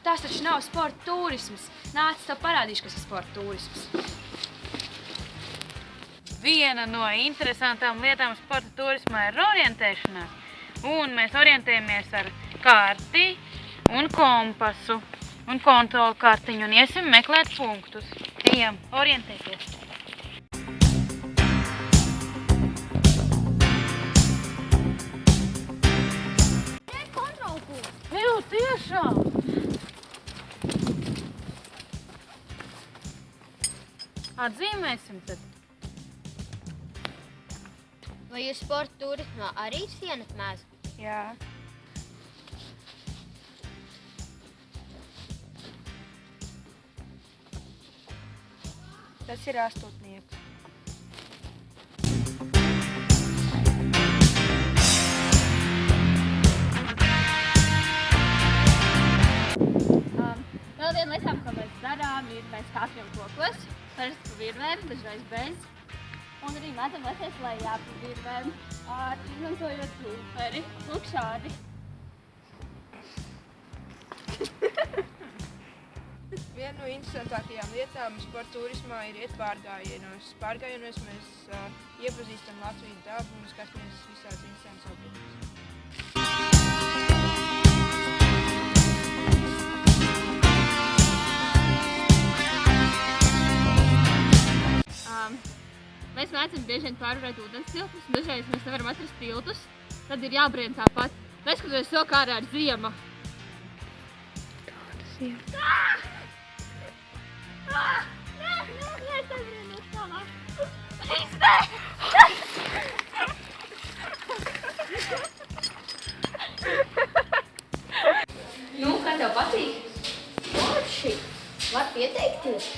tas taču nav sporta turisms. Nāc, tev parādīšu, kas ir sporta turisms. Viena no interesantām lietām sporta turismā ir orientēšanās. Un mēs orientējamies ar karti un kompasu un kontrolu kartiņu un iesim meklēt punktus. Ejam, orientēties. Jū, tiešām! Atzīmēsim tad. Vai jūs sporta turismā arī sienas mēzgat? Jā. Tas ir astotnieks. Vēl viena lietām, ko mēs darām, ir mēs kāpjam kokos, parasti pa virvēm, dažreiz bez. Un arī mētam leties lejā pa virvēm, izmantojot pulveri. Lūk šādi. Viena no interesantākajām lietām sporta turismā ir iet pārgājienos. Pārgājienos mēs iepazīstam Latviju dabu un skatāmies visādas interesantas objektus. Mēs mēdzam bieži vien pārvarēt ūdens tiltus, un dažreiz mēs nevaram atrast tiltus, tad ir jābrien tāpat. Neskatoties to, kā ārā ir ziema. Kāda ziema? Nē, es nebrienos tālāk. Nu, kā tev patīk? Forši! Var pieteikties?